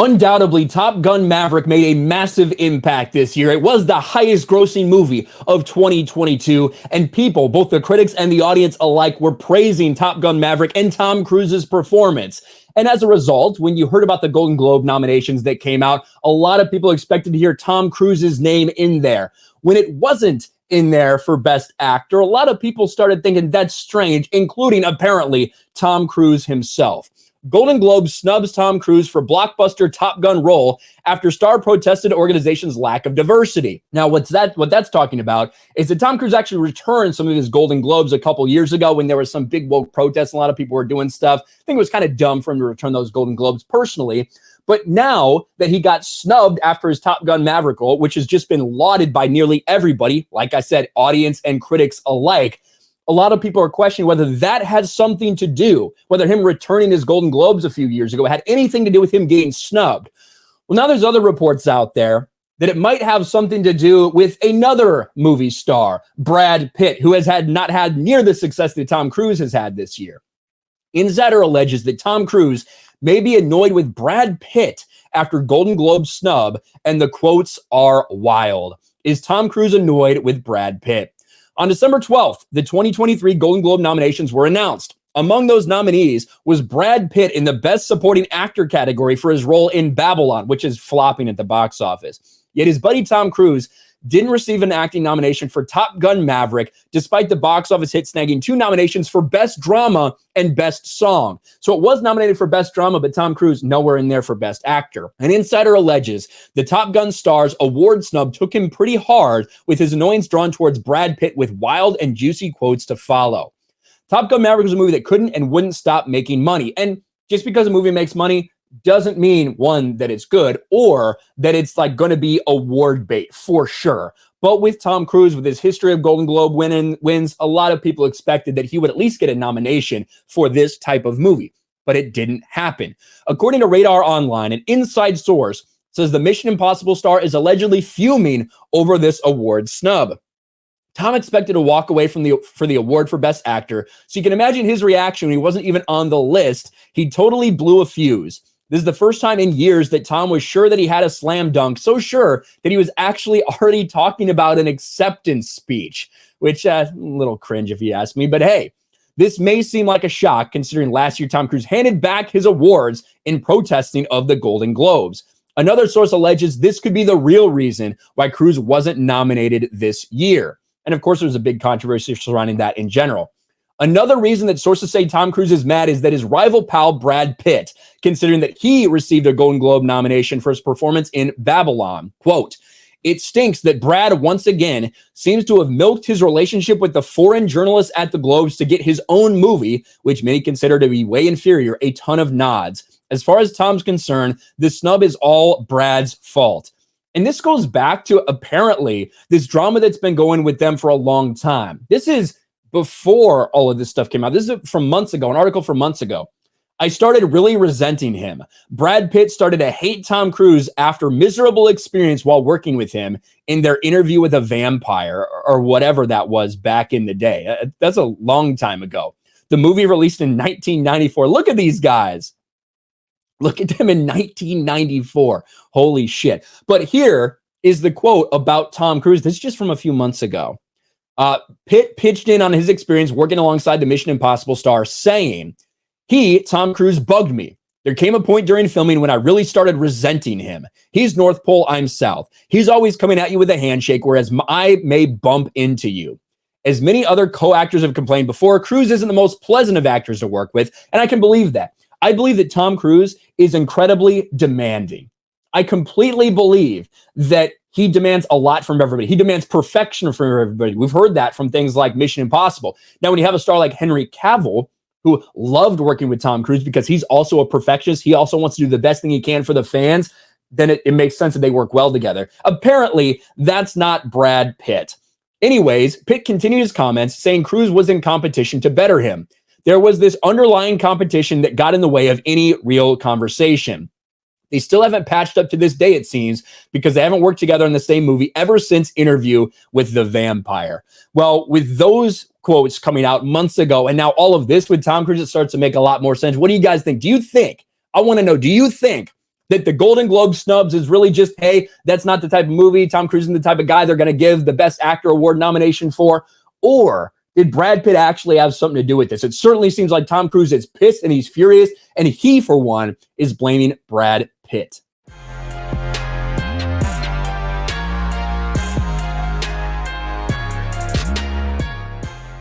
Undoubtedly, Top Gun Maverick made a massive impact this year. It was the highest grossing movie of 2022, and people, both the critics and the audience alike, were praising Top Gun Maverick and Tom Cruise's performance. And as a result, when you heard about the Golden Globe nominations that came out, a lot of people expected to hear Tom Cruise's name in there. When it wasn't in there for Best Actor, a lot of people started thinking that's strange, including apparently Tom Cruise himself. Golden Globe snubs Tom Cruise for blockbuster Top Gun role after star protested organization's lack of diversity. Now, what that's talking about is that Tom Cruise actually returned some of his Golden Globes a couple years ago when there was some big woke protests. A lot of people were doing stuff. I think it was kind of dumb for him to return those Golden Globes personally. But now that he got snubbed after his Top Gun Maverick role, which has just been lauded by nearly everybody, like I said, audience and critics alike, a lot of people are questioning whether that has something to do, whether him returning his Golden Globes a few years ago had anything to do with him getting snubbed. Well, now there's other reports out there that it might have something to do with another movie star, Brad Pitt, who has not had near the success that Tom Cruise has had this year. Insider alleges that Tom Cruise may be annoyed with Brad Pitt after Golden Globe snub, and the quotes are wild. Is Tom Cruise annoyed with Brad Pitt? On December 12th, the 2023 Golden Globe nominations were announced. Among those nominees was Brad Pitt in the Best Supporting Actor category for his role in Babylon, which is flopping at the box office. Yet his buddy Tom Cruise didn't receive an acting nomination for Top Gun Maverick, despite the box office hit snagging 2 nominations for Best Drama and Best Song. So it was nominated for Best Drama, but Tom Cruise nowhere in there for Best Actor. An insider alleges the Top Gun star's award snub took him pretty hard, with his annoyance drawn towards Brad Pitt with wild and juicy quotes to follow. Top Gun Maverick was a movie that couldn't and wouldn't stop making money. And just because a movie makes money doesn't mean, one, that it's good or that it's like going to be award bait for sure. But with Tom Cruise, with his history of Golden Globe wins, a lot of people expected that he would at least get a nomination for this type of movie. But it didn't happen. According to Radar Online, an inside source says the Mission Impossible star is allegedly fuming over this award snub. Tom expected to walk away from the award for Best Actor, so you can imagine his reaction when he wasn't even on the list. He totally blew a fuse. This is the first time in years that Tom was sure that he had a slam dunk, so sure that he was actually already talking about an acceptance speech, which a little cringe if you ask me, but hey, this may seem like a shock considering last year Tom Cruise handed back his awards in protesting of the Golden Globes. Another source alleges this could be the real reason why Cruise wasn't nominated this year. And of course, there's a big controversy surrounding that in general. Another reason that sources say Tom Cruise is mad is that his rival pal Brad Pitt, considering that he received a Golden Globe nomination for his performance in Babylon. Quote, "It stinks that Brad once again seems to have milked his relationship with the foreign journalists at the Globes to get his own movie, which many consider to be way inferior, a ton of nods. As far as Tom's concerned, the snub is all Brad's fault." And this goes back to apparently this drama that's been going with them for a long time. This is before all of this stuff came out. This is from months ago, an article from months ago. I started really resenting him. Brad Pitt started to hate Tom Cruise after miserable experience while working with him in their Interview with a Vampire or whatever that was back in the day. That's a long time ago. The movie released in 1994. Look at these guys. Look at them in 1994. Holy shit. But here is the quote about Tom Cruise. This is just from a few months ago. Pitt pitched in on his experience working alongside the Mission Impossible star, saying, Tom Cruise, bugged me. There came a point during filming when I really started resenting him. He's North Pole, I'm South. He's always coming at you with a handshake, whereas I may bump into you. As many other co-actors have complained before, Cruise isn't the most pleasant of actors to work with, and I can believe that. I believe that Tom Cruise is incredibly demanding. I completely believe that he demands a lot from everybody. He demands perfection from everybody. We've heard that from things like Mission Impossible. Now, when you have a star like Henry Cavill, who loved working with Tom Cruise because he's also a perfectionist, he also wants to do the best thing he can for the fans, then it makes sense that they work well together. Apparently, that's not Brad Pitt. Anyways, Pitt continued his comments, saying Cruise was in competition to better him. There was this underlying competition that got in the way of any real conversation. They still haven't patched up to this day, it seems, because they haven't worked together in the same movie ever since Interview with the Vampire. Well, with those quotes coming out months ago, and now all of this with Tom Cruise, it starts to make a lot more sense. What do you guys think? I want to know, do you think that the Golden Globe snubs is really just, hey, that's not the type of movie. Tom Cruise isn't the type of guy they're going to give the Best Actor award nomination for? Or did Brad Pitt actually have something to do with this? It certainly seems like Tom Cruise is pissed and he's furious, and he, for one, is blaming Brad Pitt.